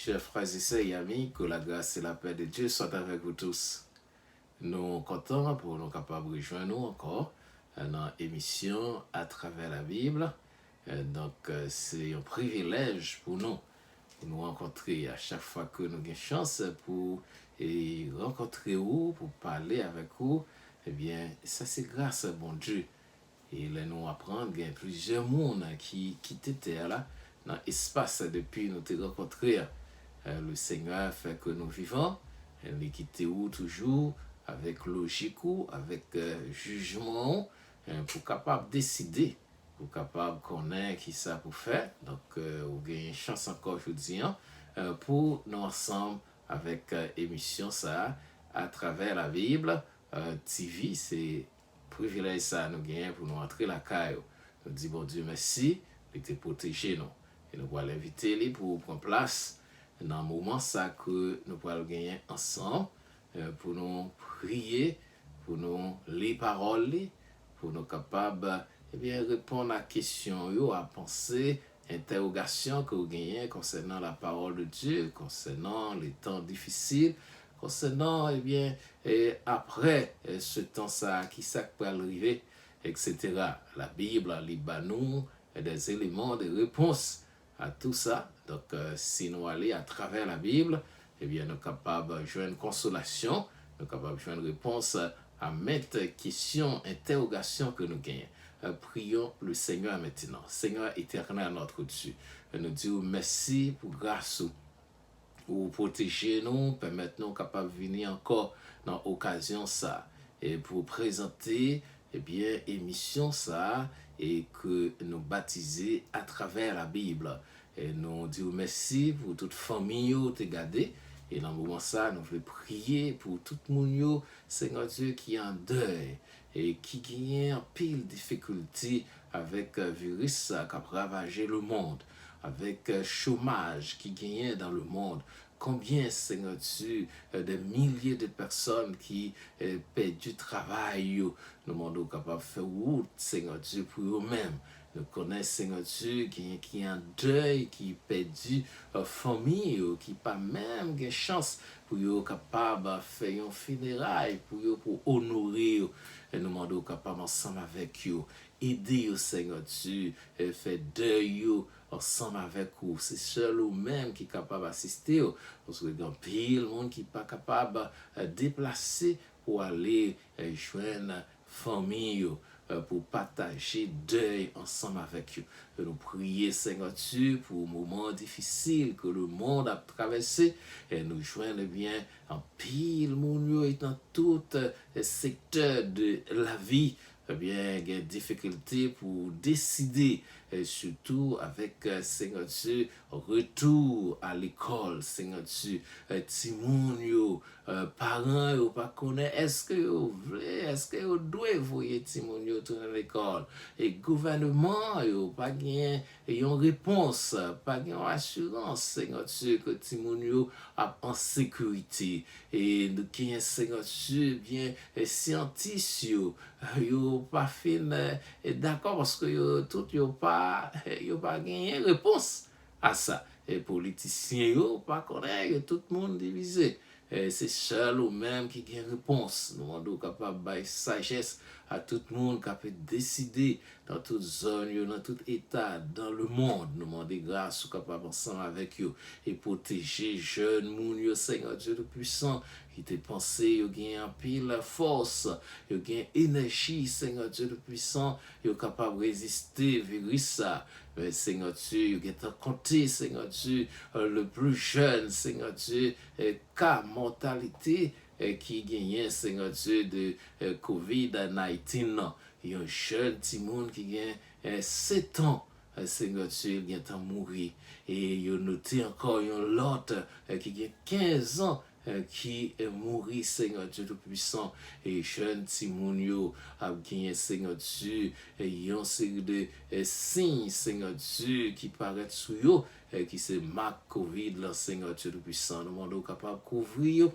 Chers frères et sœurs et amis, que la grâce et la paix de Dieu soient avec vous tous. Nous sommes contents pour nous capables de rejoindre nous encore dans l'émission à travers la Bible. C'est un privilège pour nous rencontrer à chaque fois que nous avons chance pour rencontrer vous, pour parler avec vous. Eh bien, ça c'est grâce à bon Dieu. Et là, nous apprendre qu'il y a plusieurs mondes qui étaient là dans l'espace depuis nous te rencontrer. Le Seigneur fait que nous vivons, il quitte où toujours avec logique, avec jugement, pour capable décider, pour capable connaître qui ça pour faire. Donc, vous avez une chance encore aujourd'hui pour nous ensemble avec émission ça à travers la Bible. TV, c'est privilège ça nous gagnons pour nous entrer la caille. Nous disons bon Dieu merci, il te protéger nous. Et nous allons l'inviter pour prendre place dans le moment ça que nous allons gagner ensemble pour nous prier, pour nous les paroles, pour nous capables répondre à la question, à penser, interrogation que vous gagnez concernant la parole de Dieu, concernant les temps difficiles, concernant après ce temps ça qui ça peut arriver, etc. La Bible, nous des éléments de réponse à tout ça. Donc, si nous allons à travers la Bible, nous sommes capables de joindre consolation, nous sommes capables de joindre réponse à maintes questions, interrogations que nous gagnons. Prions le Seigneur maintenant. Seigneur éternel, notre Dieu. Nous disons merci pour grâce, pour protéger nous, permettre nous capables de venir encore dans l'occasion ça, et pour présenter émission ça, et que nous baptiser à travers la Bible. Et nous disons merci pour toute famille qui t'a gardé. Et dans le moment ça, nous voulons prier pour tout le monde, Seigneur Dieu, qui est en deuil et qui gagne en pile difficulté avec le virus qui a ravagé le monde, avec le chômage qui gagne dans le monde. Combien, Seigneur Dieu, de milliers de personnes qui perdent du travail, nous demandons capables de faire route, Seigneur Dieu, pour eux-mêmes. Nous connaissons, Seigneur Dieu, qui est en deuil, qui perdu famille, qui pas même de chance pour eux capables de faire un funérail, pour honorer. Et nous demandons capables ensemble avec eux, aider, Seigneur Dieu, faire deuil ensemble avec vous. C'est seul ou même qui est capable d'assister. Parce que il y a pile monde qui n'est pas capable de déplacer pour aller joindre famille, pour partager deuil ensemble avec eux. Nous prions, Seigneur Dieu, pour le moment difficile que le monde a traversé. Et nous joignons bien en pile monde et dans tout secteur de la vie. Il y a des difficultés pour décider, surtout avec Seigneur Dieu, retour à l'école, Seigneur Dieu, Timoun, parents, ou pas connaître, est-ce que vous voulez, est-ce que vous devez voyer Timoun tourner à l'école, et gouvernement, pas gagné une réponse, pas gagné une assurance, Seigneur Dieu, que Timoun a en sécurité, et nous qui Seigneur Dieu, bien scientifique, pas fin d'accord parce que tout pas gagné réponse à ça. Et politiciens pas connaître tout le monde divisé. C'est seul ou même qui gagne réponse. Nous sommes capables de sagesse à tout le monde qui peut décider dans toute zone, dans tout état, dans le monde. Nous demandons grâce capable ensemble avec eux et protéger jeunes moun, Seigneur Dieu le puissant, qui te pensé, yo gagne en pile force, yo gagne énergie, Seigneur Dieu le puissant, yo capable de résister virus ça. Seigneur Dieu, yo gagne compter, Seigneur Dieu, le plus jeune, Seigneur Dieu, cas mortalité qui gagne, Seigneur Dieu, de COVID-19. Il y a un jeune petit monde qui gagne 7 ans. Seigneur Dieu, il est mourir. Et il y a noté encore un autre qui gagne 15 ans. Qui est mort, Seigneur Dieu Tout-Puissant, et jeune Timounio a gagné, Seigneur Dieu, et il y a une série de signes, Seigneur Dieu, qui paraissent sur eux, qui se marque COVID, là, Seigneur Dieu Tout-Puissant. Nous sommes capables de couvrir.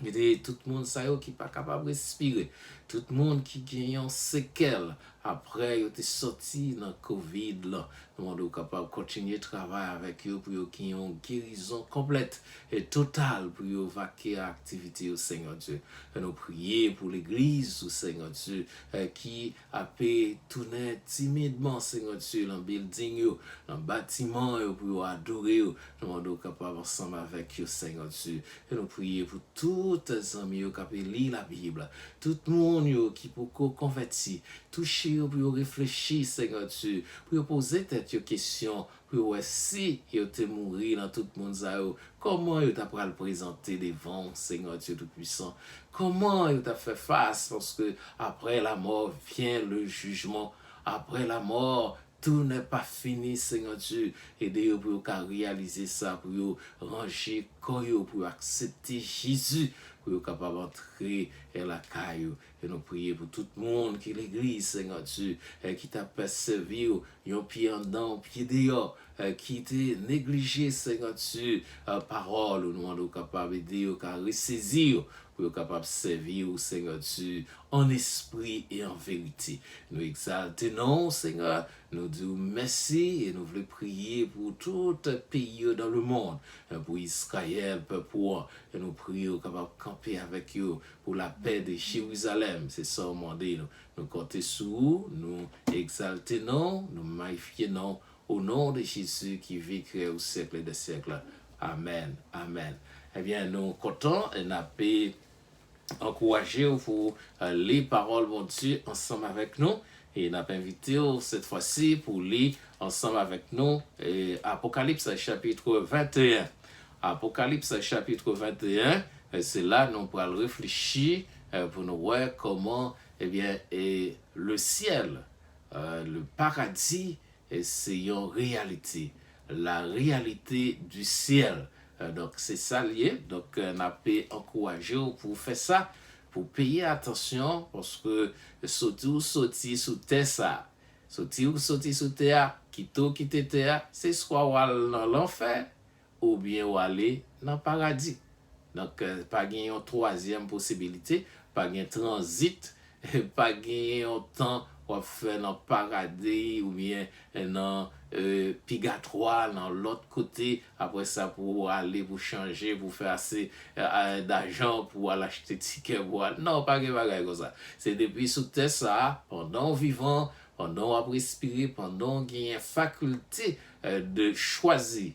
Et tout le monde qui n'est pas capable de respirer, tout le monde qui gagne un séquelle après ils étaient sortis dans Covid là, nous sommes capables de continuer de travailler avec eux pour qu'ils aient une guérison complète et totale pour qu'ils vaquer à l'activité au Seigneur Dieu. Et nous prions pour l'église au Seigneur Dieu qui a pu tourner timidement Seigneur Dieu dans le building, dans le bâtiment pour adorer. Nous sommes capables ensemble avec eux Seigneur Dieu. Et nous prions pour tous les amis qui ont lu la Bible, tout le monde qui peut convertir, toucher pour réfléchir Seigneur Dieu, pour poser cette question, pour si vous êtes mort dans tout le monde, comment vous avez le présenter devant Seigneur Dieu Tout-Puissant, comment vous avez fait face, parce que après la mort vient le jugement, après la mort, tout n'est pas fini, Seigneur Dieu. Aidez-vous pour réaliser ça, pour ranger corps, pour accepter Jésus, pour capable d'entrer dans la caillou. Et nous prions pour tout le monde qui est l'église, Seigneur Dieu, qui t'a servi, un pied en dedans, un pied dehors, qui t'a négligé, Seigneur Dieu, parole, nous sommes capables d'aider, de ressaisir, pour être capable de servir au Seigneur Dieu en esprit et en vérité. Nous exaltons, Seigneur, nous disons merci et nous voulons prier pour tout pays dans le monde, pour Israël, peuple, et nous prions capable de camper avec eux pour la paix de Jérusalem. C'est ça, au monde. Nous comptons sur vous, nous exaltons, nous magnifions au nom de Jésus qui vit au siècle des siècles. Amen. Amen. Eh bien, nous comptons et nous avons encouragé pour lire paroles de Dieu ensemble avec nous. Et nous avons invité cette fois-ci pour lire ensemble avec nous Apocalypse chapitre 21. Apocalypse chapitre 21, c'est là nous pourrons réfléchir pour nous voir comment le ciel, le paradis, c'est une réalité. La réalité du ciel. Donc, c'est ça lié. Donc, on a pu encourager pour faire ça, pour payer attention, parce que sortir sous terre, ça. Sortir sous terre, quitter terre, c'est soit ou aller dans l'enfer, ou bien ou aller dans le paradis. Donc, pas gagner une troisième possibilité, pas gagner transit, pas gagner un temps pour faire dans le paradis, ou bien dans Pigatoire, dans l'autre côté, après ça, pour aller, pour changer, pour faire assez d'argent pour aller acheter ticket. Non, pas de comme ça. C'est depuis sous terre ça, pendant vivant, pendant on respirer, pendant on a faculté de choisir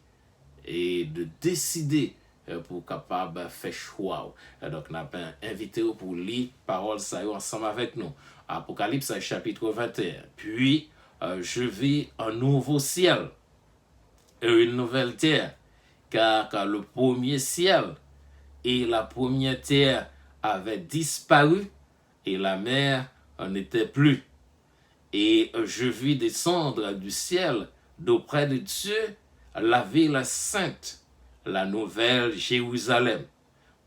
et de décider pour capable de faire choix. Donc, on a invité pour lire parole ça ensemble avec nous. Apocalypse chapitre 21. Puis, je vis un nouveau ciel et une nouvelle terre, car le premier ciel et la première terre avaient disparu et la mer n'était plus. Et je vis descendre du ciel d'auprès de Dieu la ville sainte, la nouvelle Jérusalem,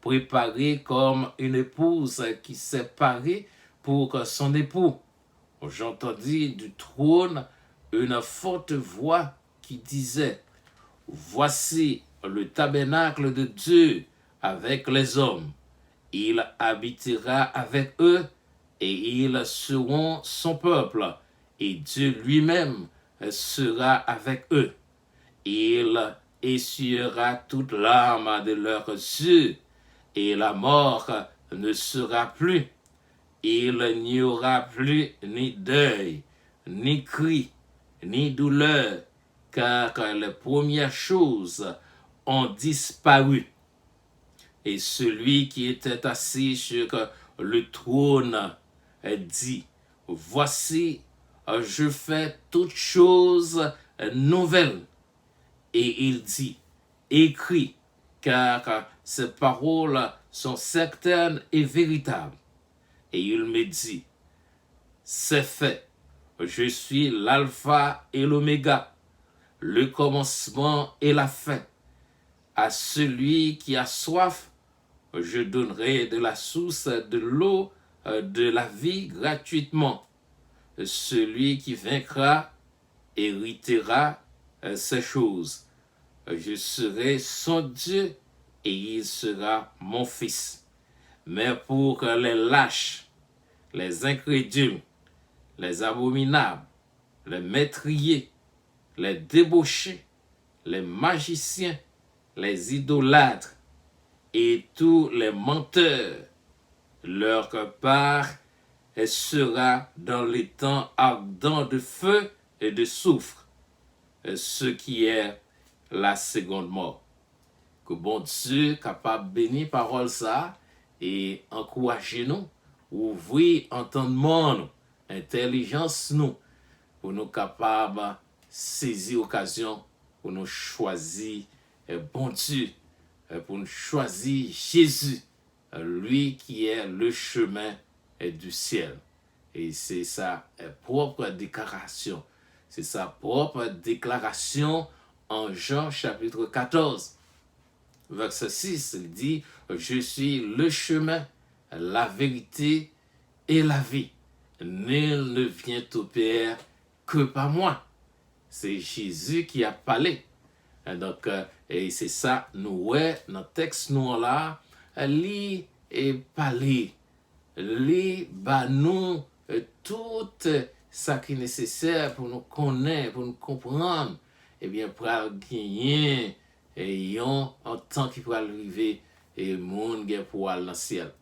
préparée comme une épouse qui s'est parée pour son époux. J'entendis du trône une forte voix qui disait: voici le tabernacle de Dieu avec les hommes. Il habitera avec eux et ils seront son peuple, et Dieu lui-même sera avec eux. Il essuiera toute larme de leurs yeux, et la mort ne sera plus. Il n'y aura plus ni deuil, ni cri, ni douleur, car les premières choses ont disparu. Et celui qui était assis sur le trône dit: voici, je fais toutes choses nouvelles. Et il dit: écris, car ces paroles sont certaines et véritables. Et il me dit: c'est fait, je suis l'alpha et l'oméga, le commencement et la fin. À celui qui a soif, je donnerai de la source de l'eau de la vie gratuitement. Celui qui vaincra héritera ces choses. Je serai son Dieu et il sera mon fils. Mais pour les lâches, les incrédules, les abominables, les meurtriers, les débauchés, les magiciens, les idolâtres et tous les menteurs. Leur part sera dans les temps ardents de feu et de soufre, ce qui est la seconde mort. Que bon Dieu capable de bénir parole ça et encourager nous, ouvrir entendement nous, intelligence nous, pour nous capables saisir l'occasion pour nous choisir bon Dieu, pour nous choisir Jésus, lui qui est le chemin du ciel. Et c'est sa propre déclaration. C'est sa propre déclaration en Jean chapitre 14, verset 6. Il dit, je suis le chemin, la vérité et la vie. Nul ne vient au Père que par moi. C'est Jésus qui a parlé. Donc, et c'est ça, nous, ouais, dans le texte, nous, là, lui et parler, lui, bah, nous, tout ça qui est nécessaire pour nous connaître, pour nous comprendre, eh bien, pour gagner, et en temps qui pourra arriver, et le monde pour aller dans le ciel.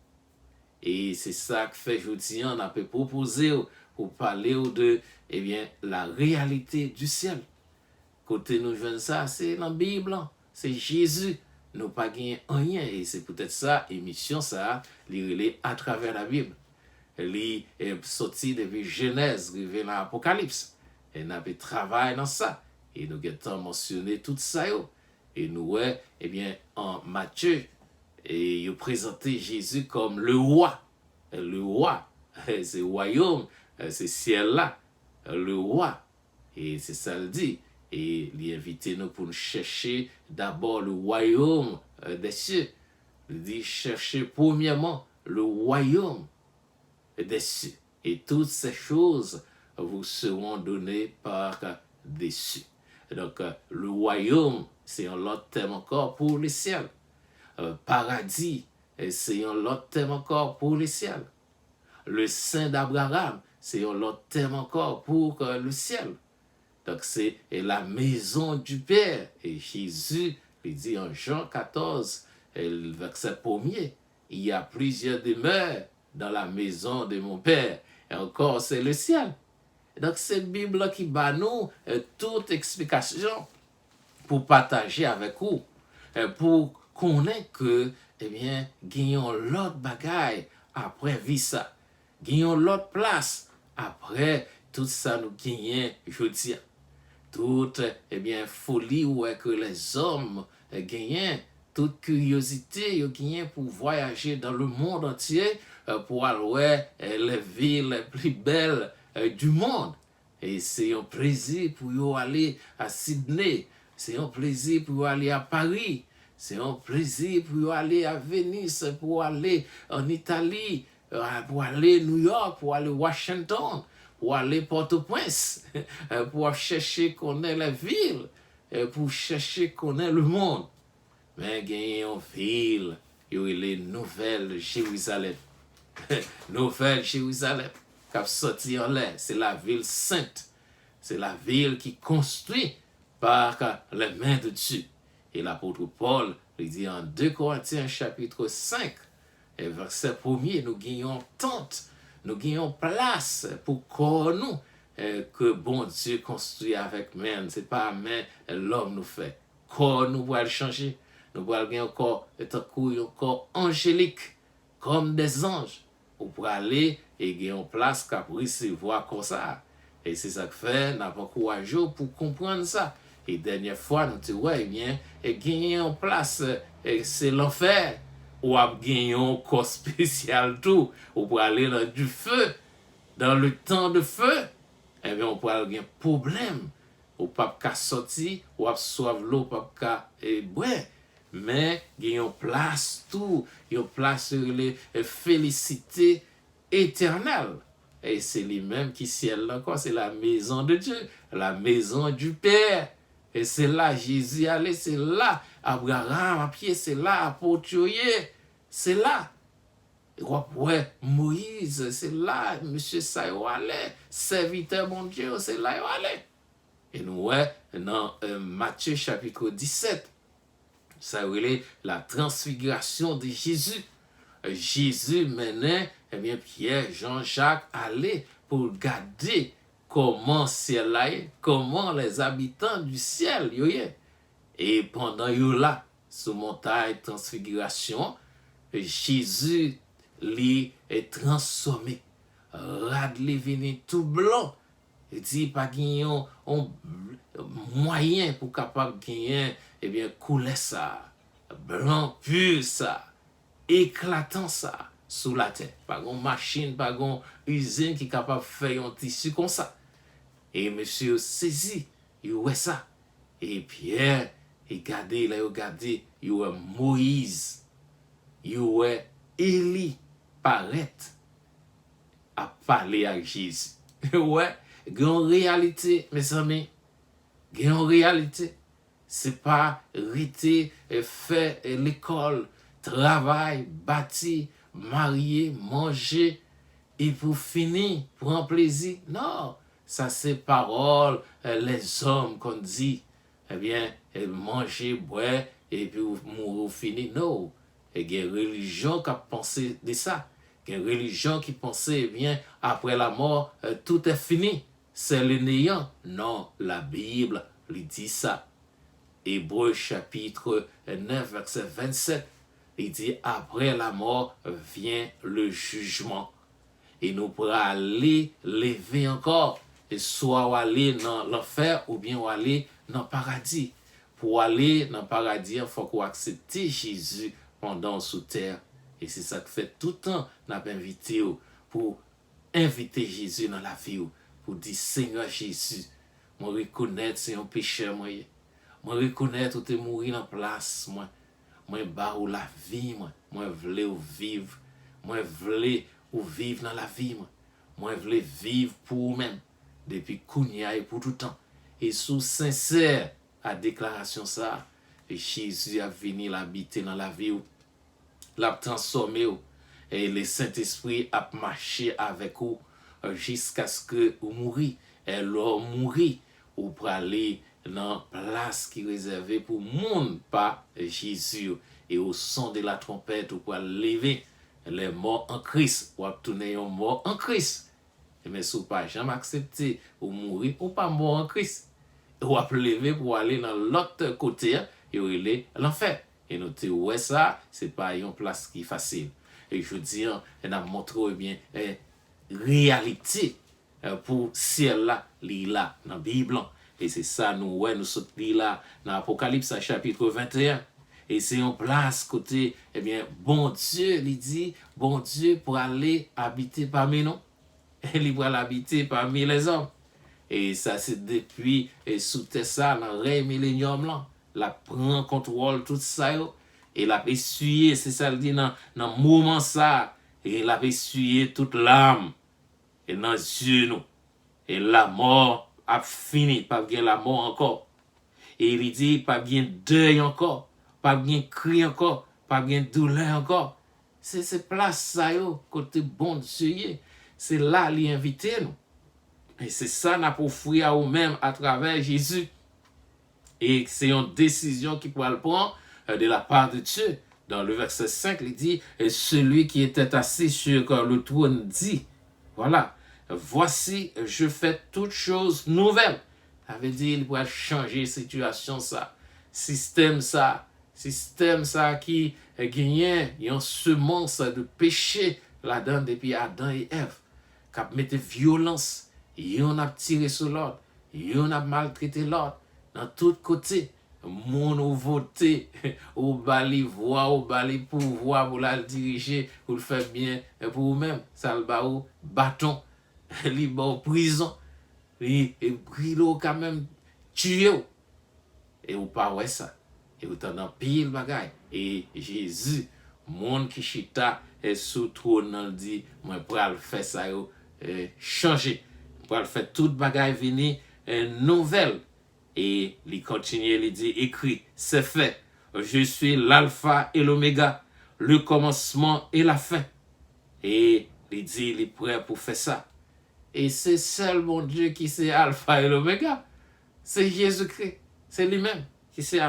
Et c'est ça que fait aujourd'hui, on a pu proposer pour parler de, eh bien, la réalité du ciel. Côté nous jouons ça, c'est dans la Bible, c'est Jésus. Nous pas gagné rien et c'est peut-être ça, émission ça, li à travers la Bible. Li est sorti depuis Genèse, arrivé dans l'Apocalypse. Et nous avons travaillé dans ça. Et nous avons mentionné tout ça. Et nous, eh bien, en Matthieu, et il présenté Jésus comme le roi. Le roi, c'est le royaume, c'est ciel-là, le roi. Et c'est ça le dit. Et il invite nous pour nous chercher d'abord le royaume des cieux. Il dit chercher premièrement le royaume des cieux. Et toutes ces choses vous seront données par des cieux. Donc, le royaume, c'est un autre terme encore pour le ciel. Paradis, c'est un autre terme encore pour le ciel. Le sein d'Abraham, c'est un autre terme encore pour le ciel. Donc, c'est la maison du Père. Et Jésus, il dit en Jean 14, verset 1er, il y a plusieurs demeures dans la maison de mon Père. Et encore, c'est le ciel. Donc, c'est la Bible qui bat nous toute explication pour partager avec vous, pour connaître que, eh bien, gagnons l'autre bagaille après vie ça. Gagnons l'autre place après tout ça nous gagnons aujourd'hui. Toute, eh bien, folie ouais, que les hommes gagnent, toute curiosité ils gagnent pour voyager dans le monde entier, pour aller les villes les plus belles du monde. Et c'est un plaisir pour aller à Sydney, c'est un plaisir pour aller à Paris, c'est un plaisir pour aller à Venise, pour aller en Italie, pour aller à New York, pour aller à Washington, pour aller Port-au-Prince, pour chercher connaître la ville, pour chercher connaître le monde. Mais il y a une ville, il y a les Nouvelle Jérusalem. Nouvelle Jérusalem, qui a sorti en l'air, c'est la ville sainte. C'est la ville qui est construite par les mains de Dieu. Et l'apôtre Paul, il dit en 2 Corinthiens chapitre 5, verset 1er, nous gagnons tente, nous gagnons place pour corps nous, que bon Dieu construit avec main. Ce n'est pas main l'homme nous fait. Corps nous va le changer. Nous allons gagner encore un corps angélique, comme des anges, pour aller et gagner une place qu'à recevoir comme ça. Et c'est ça que fait, n'a pas courage pour comprendre ça. Et dernière fois, nous disons, ouais, eh bien, et gagner une place, c'est l'enfer. Ou à gagner un corps spécial tout, ou pour aller dans du feu, dans le temps de feu, eh bien, on peut avoir un problème. Ou pas qu'à sortir, ou à soif l'eau, pas qu'à boire. Mais il y a une place tout, il y a une place sur les félicités éternelles. Et c'est lui-même qui ciel encore, c'est la maison de Dieu, la maison du Père. Et c'est là Jésus allait, c'est là Abraham à pied, c'est là apôtre, c'est là. Ouais, Moïse, c'est là, monsieur ça y allait, serviteur mon Dieu, c'est là y allait. Et nous, ouais, dans Matthieu chapitre 17, ça relève la transfiguration de Jésus. Jésus menait, eh bien, Pierre, Jean-Jacques allaient pour regarder comment ciel là, comment les habitants du ciel y est. Et pendant yo là, sous montagne transfiguration, Jésus lui est transformé. Radli vini tout blanc. Il dit pas gagner un moyen pour capable gagner eh bien couler ça blanc pur ça éclatant ça sous la terre. Pas une machine, pas une usine qui est capable de faire un tissu comme ça. Et monsieur saisi, il voit ça. Et Pierre, il regardait, il voit Moïse, il voit Élie paraître à parler avec Jésus. Ouais, en réalité, mes amis, en réalité, c'est pas rester et faire l'école, travail, bâtir, marier, manger, et pour finir, prendre plaisir. Non, ça c'est parole, les hommes qu'on dit, eh bien, manger, boire, et puis mourir, finir. Non, il y a une religion qui a pensé de ça. Il y a une religion qui pensait, eh bien, après la mort, tout est fini. C'est le néant. Non, la Bible lui dit ça. Hébreux chapitre 9, verset 27, il dit, après la mort vient le jugement. Et nous pourrons aller lever encore, et soit aller dans l'enfer ou bien aller dans le paradis. Pour aller dans le paradis, il faut qu'on accepte Jésus pendant sous terre. Et c'est ça que fait tout le temps, nous avons invité pour inviter Jésus dans la vie, pour dire, Seigneur Jésus, moi reconnaître c'est un pécheur, moi reconnaître ou te mourir en place, moi barre la vie, moi vle ou vivre, moi vle ou vivre dans la vie, moi vle vivre pour vous-même, depuis kounya et pour tout temps. Et sous sincère à déclaration ça, et Jésus a venu l'habiter dans la vie, l'a transformé, et le Saint-Esprit a marché avec vous jusqu'à ce que vous mouriez. Et l'homme mourit ou pour aller dans la place qui est réservée pour le monde par Jésus. Et au son de la trompette, ou pour lever les morts en Christ, ou tourner un mort en Christ. Mais si vous n'avez pas jamais accepté ou mourir, ou pas mort en Christ, ou à lever pour aller dans l'autre côté, et où il est l'enfer. Et nous te ouais ça, c'est pas une place qui est facile. Et je dis, on a montré bien réalité pour ciel là, là dans la Bible. Et c'est ça nous sommes là dans l'Apocalypse chapitre 21. Et c'est une place côté, eh bien, bon Dieu, il dit, bon Dieu pour aller habiter parmi nous. Et il va l'habiter parmi les hommes. Et ça c'est depuis sous ça dans le règne millénium là. La prend contrôle tout ça et la essuyé, c'est ça le dit dans le moment ça, et la essuyé toute l'âme et dans les yeux nous. Et la mort a fini, pas bien la mort encore. Et il dit pas bien deuil encore, pas bien cri encore, pas bien douleur encore. C'est ces places ça yo côté bon Dieu, c'est là lui inviter nous. Et c'est ça n'a pour offrir à nous-mêmes à travers Jésus. Et c'est une décision qui pourra le prendre de la part de Dieu. Dans le verset 5, il dit, et celui qui était assis sur le trône dit, voilà, voici, je fais toutes choses nouvelles. Ça veut dire, il pourra changer la situation, ça. Système, ça qui gagne une semence de péché là-dedans depuis Adam et Ève. Qui mette violence, on a tiré sur l'autre, on a maltraité l'autre. Dans tous côtés, mon voté, au bali voix, au bali pouvoir pour la diriger, pour le faire bien pour vous-même. Ça le bâton, libre prison, et brilo quand même tué. Et vous pas ouais ça. Et vous t'en pile bagaille. Et Jésus, monde qui chita, et sous trône, dit, moi pour le faire ça, changer. Pour le faire toute bagaille venir nouvelle. Et il continue, il dit, écrit, c'est fait. Je suis l'alpha et l'oméga, le commencement et la fin. Et il dit, il est prêt pour faire ça. Et c'est seul mon Dieu qui c'est Alpha et l'Oméga. C'est Jésus-Christ. C'est lui-même qui c'est Alpha.